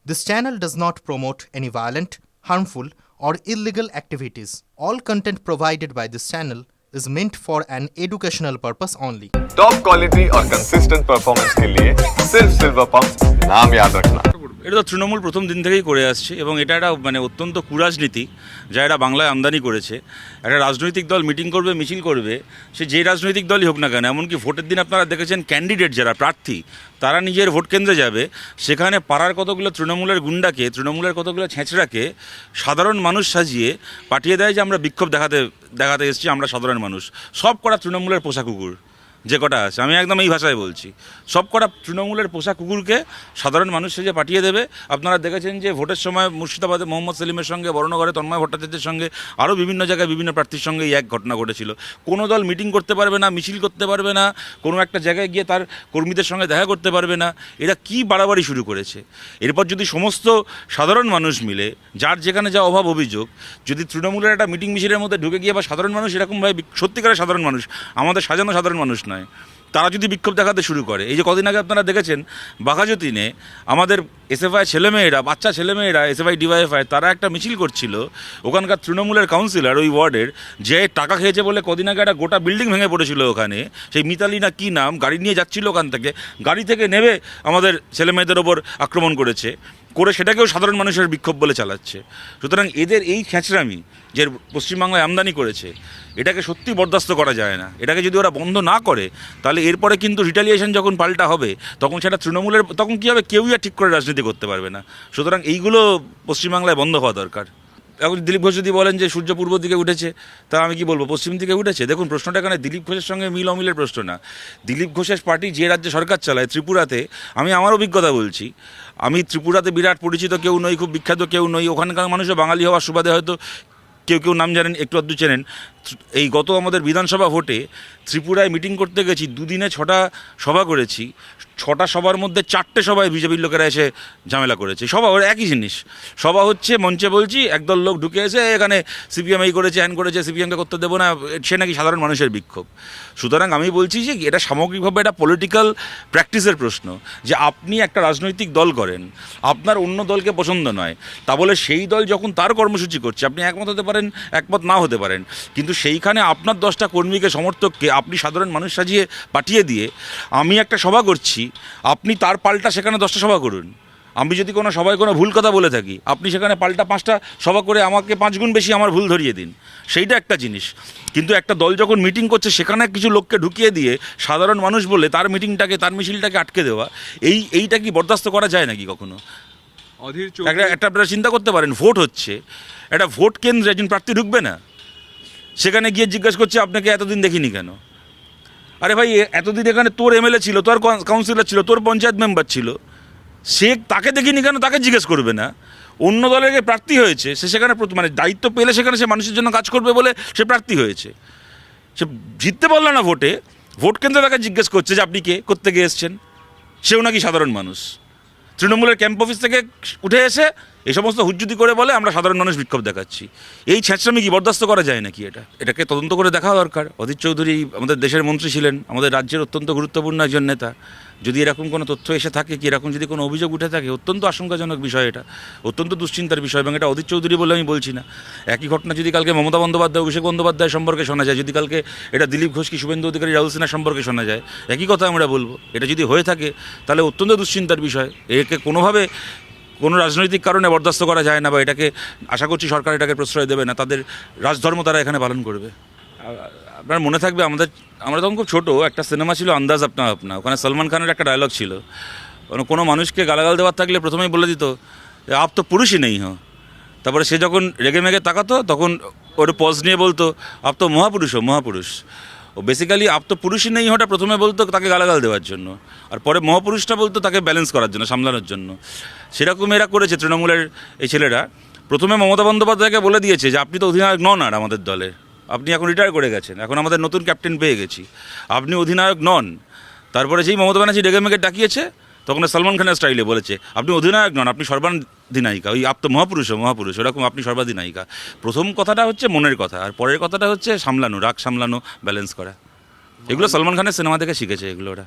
This channel does not promote any violent, harmful, or illegal activities. All content provided by this channel is meant for an educational purpose only. Top quality और consistent performance के लिए सिर्फ silver pump नाम याद रखना। এটা তো তৃণমূল প্রথম দিন থেকেই করে আসছে এবং এটা একটা অত্যন্ত কুরাজনীতি যা এরা বাংলায় আমদানি করেছে। একটা রাজনৈতিক দল মিটিং করবে, মিছিল করবে, সে যে রাজনৈতিক দলই হোক না কেন, এমনকি ভোটের দিন আপনারা দেখেছেন ক্যান্ডিডেট যারা প্রার্থী তারা নিজের ভোট কেন্দ্রে যাবে, সেখানে পাড়ার কতগুলো তৃণমূলের গুন্ডাকে, তৃণমূলের কতগুলো ছেঁচড়াকে সাধারণ মানুষ সাজিয়ে পাঠিয়ে দেয় যে আমরা বিক্ষোভ দেখাতে এসেছি, আমরা সাধারণ মানুষ। সব করা তৃণমূলের পোষা কুকুর যে কটা আছে, আমি একদম এই ভাষায় বলছি, সব কটা তৃণমূলের পোষা কুকুরকে সাধারণ মানুষ সেজে পাঠিয়ে দেবে। আপনারা দেখেছেন যে ভোটের সময় মুর্শিদাবাদে মোহাম্মদ সেলিমের সঙ্গে, বর্ণগড়ে তন্ময় ভট্টাচার্যের সঙ্গে, আরও বিভিন্ন জায়গায় বিভিন্ন প্রার্থীর সঙ্গে এই এক ঘটনা ঘটেছিল। কোনো দল মিটিং করতে পারবে না, মিছিল করতে পারবে না, কোনো একটা জায়গায় গিয়ে তার কর্মীদের সঙ্গে দেখা করতে পারবে না। এরা কি বাড়াবাড়ি শুরু করেছে। এরপর যদি সমস্ত সাধারণ মানুষ মিলে, যার যেখানে যা অভাব অভিযোগ, যদি তৃণমূলের একটা মিটিং মিছিলের মধ্যে ঢুকে গিয়ে বা সাধারণ মানুষ এরকমভাবে, সত্যিকারের সাধারণ মানুষ, আমাদের সাজানো সাধারণ মানুষ নয়, তারা যদি বিক্ষোভ দেখাতে শুরু করে, এই যে কদিন আগে আপনারা দেখেছেন বাঘাযতীনে আমাদের এসএফআই ছেলেমেয়েরা, বাচ্চা ছেলেমেয়েরা, এসএফআই ডিওয়াইএফআই, তারা একটা মিছিল করছিল। ওখানকার তৃণমূলের কাউন্সিলর ওই ওয়ার্ডের, যে টাকা খেয়েছে বলে কদিন আগে একটা গোটা বিল্ডিং ভেঙে পড়েছিল ওখানে, সেই মিতালি না কী নাম, গাড়ি নিয়ে যাচ্ছিল ওখান থেকে, গাড়ি থেকে নেমে আমাদের ছেলেমেয়েদের ওপর আক্রমণ করেছে, করে সেটাকেও সাধারণ মানুষের বিক্ষোভ বলে চালাচ্ছে। সুতরাং এদের এই খ্যাঁচড়ামি যে পশ্চিমবাংলায় আমদানি করেছে, এটাকে সত্যি বরদাস্ত করা যায় না। এটাকে যদি ওরা বন্ধ না করে, তাহলে এরপরে কিন্তু রিটালিয়েশন যখন পাল্টা হবে, তখন সেটা তৃণমূলের, তখন কী হবে, কেউই আর ঠিক করে রাজনীতি করতে পারবে না। সুতরাং এইগুলো পশ্চিমবাংলায় বন্ধ হওয়া দরকার। এখন দিলীপ ঘোষ যদি বলেন যে সূর্য পূর্ব দিকে উঠেছে, তা আমি কি বলবো, পশ্চিম দিকে উঠেছে? দেখুন, প্রশ্নটা এখানে দিলীপ ঘোষের সঙ্গে মিল অমিলের প্রশ্ন না। দিলীপ ঘোষের পার্টি যে রাজ্যে সরকার চালায়, ত্রিপুরাতে, আমি আমার অভিজ্ঞতা বলছি, আমি ত্রিপুরাতে বিরাট পরিচিত কেউ নই, খুব বিখ্যাত কেউ নই, ওখানকার মানুষও বাঙালি হওয়ার সুবাদে হয়তো কেউ নাম জানেন, একটু আধটু চেনেন। এই গত আমাদের বিধানসভা ভোটে ত্রিপুরায় মিটিং করতে গেছি, দুদিনে 6টা সভা করেছি, 6টা সভার মধ্যে 4টে সভায় বিজেপির লোকেরা এসে ঝামেলা করেছে। সভা ওর একই জিনিস, সভা হচ্ছে, মঞ্চে বলছি, একদল লোক ঢুকে এসে এখানে সিপিএম এই করেছে, হ্যান করেছে, সিপিএমকে করতে দেবো না, সে নাকি সাধারণ মানুষের বিক্ষোভ। সুতরাং আমি বলছি যে এটা সামগ্রিকভাবে একটা পলিটিক্যাল প্র্যাকটিসের প্রশ্ন, যে আপনি একটা রাজনৈতিক দল করেন, আপনার অন্য দলকে পছন্দ নয়, তা বলে সেই দল যখন তার কর্মসূচি করছে, আপনি একমত হতে পারেন, একমত না হতে পারেন, কিন্তু সেইখানে আপনার 10টা কর্মীকে, সমর্থককে আপনি সাধারণ মানুষ সাজিয়ে পাঠিয়ে দিয়ে, আমি একটা সভা করছি, আপনি তার পাল্টা সেখানে 10টা সভা করুন। আমি যদি কোনো সভায় কোনো ভুল কথা বলে থাকি, আপনি সেখানে পাল্টা 5টা সভা করে আমাকে 5 গুণ বেশি আমার ভুল ধরিয়ে দিন। সেইটা একটা জিনিস। কিন্তু একটা দল যখন মিটিং করছে, সেখানে কিছু লোককে ঢুকিয়ে দিয়ে সাধারণ মানুষ বলে তার মিটিংটাকে, তার মিছিলটাকে আটকে দেওয়া, এইটা কি বরদাস্ত করা যায় নাকি কখনো? একটা আপনারা চিন্তা করতে পারেন, ভোট হচ্ছে, একটা ভোট কেন্দ্রে একজন প্রার্থী ঢুকবে না, সেখানে গিয়ে জিজ্ঞাসা করছে আপনাকে এতদিন দেখিনি কেন? আরে ভাই, এতদিন এখানে তোর এমএলএ ছিল, তোর কাউন্সিলর ছিল, তোর পঞ্চায়েত মেম্বার ছিল, সে তাকে দেখিনি কেন তাকে জিজ্ঞেস করবে না? অন্য দলের প্রার্থী হয়েছে, সে সেখানে দায়িত্ব পেলে সেখানে সে মানুষের জন্য কাজ করবে বলে সে প্রার্থী হয়েছে, সে জিততে পারলো না ভোটে, ভোট কেন্দ্রে তাকে জিজ্ঞেস করছে যে আপনি কে, করতে গিয়ে এসছেন, সেও নাকি সাধারণ মানুষ। তৃণমূলের ক্যাম্প অফিস থেকে উঠে এসে এই সমস্ত হুজ্জুতি করে বলে আমরা সাধারণ মানুষ বিক্ষোভ দেখাচ্ছি। এই ছেঁচড়ামি কি বরদাস্ত করা যায় নাকি? এটাকে তদন্ত করে দেখা দরকার। অধীর চৌধুরী আমাদের দেশের মন্ত্রী ছিলেন, আমাদের রাজ্যের অত্যন্ত গুরুত্বপূর্ণ একজন নেতা। যদি এরকম কোনো তথ্য এসে থাকে, কি এরকম যদি কোনো অভিযোগ উঠে থাকে, অত্যন্ত আশঙ্কাজনক বিষয়, এটা অত্যন্ত দুশ্চিন্তার বিষয়। এবং এটা অধীর চৌধুরী বলে আমি বলছি না। একই ঘটনা যদি কালকে মমতা বন্দ্যোপাধ্যায়, অভিষেক বন্দ্যোপাধ্যায় সম্পর্কে শোনা যায়, যদি কালকে এটা দিলীপ ঘোষ কি শুভেন্দু অধিকারী, রাহুল সিনহা সম্পর্কে শোনা যায়, একই কথা আমরা বলবো। এটা যদি হয়ে থাকে তাহলে অত্যন্ত দুশ্চিন্তার বিষয়। একে কোনোভাবে কোনো রাজনৈতিক কারণে বরদাস্ত করা যায় না, বা এটাকে আশা করছি সরকার এটাকে প্রশ্রয় দেবে না, তাদের রাজধর্ম তারা এখানে পালন করবে। আপনার মনে থাকবে, আমরা তখন খুব ছোটো, একটা সিনেমা ছিল আন্দাজ আপনা আপনা, ওখানে সলমান খানের একটা ডায়লগ ছিল, কোনো মানুষকে গালাগাল দেওয়ার থাকলে প্রথমেই বলে দিত আপ তো পুরুষই নেই হো। তারপরে সে যখন রেগে মেগে তাকাতো, তখন ওর পজ নিয়ে বলতো আপ তো মহাপুরুষ। ও বেসিক্যালি আপ তো পুরুষই নেই হওয়াটা প্রথমে বলতো তাকে গালাগাল দেওয়ার জন্য, আর পরে মহাপুরুষটা বলতো তাকে ব্যালেন্স করার জন্য, সামলানোর জন্য। সেরকম এরা করেছে তৃণমূলের এই ছেলেরা। প্রথমে মমতা বন্দ্যোপাধ্যায়কে বলে দিয়েছে যে আপনি তো অধিনায়ক নন আর আমাদের দলের, আপনি এখন রিটায়ার করে গেছেন, এখন আমাদের নতুন ক্যাপ্টেন পেয়ে গেছি, আপনি অধিনায়ক নন। তারপরে যেই মমতা ব্যানার্জি রেগে মেগে ডাকিয়েছে, তখন সলমান খানের স্টাইলে বলেছে আপনি অধিনায়ক নন, আপনি সর্বাধিনায়িকা, ওই আপ তো মহাপুরুষ, ওরকম আপনি সর্বাধিনায়িকা। প্রথম কথাটা হচ্ছে মনের কথা, আর পরের কথাটা হচ্ছে সামলানো, রাগ সামলানো, ব্যালেন্স করা। এগুলো সলমান খানের সিনেমা থেকে শিখেছে এগুলো ওরা।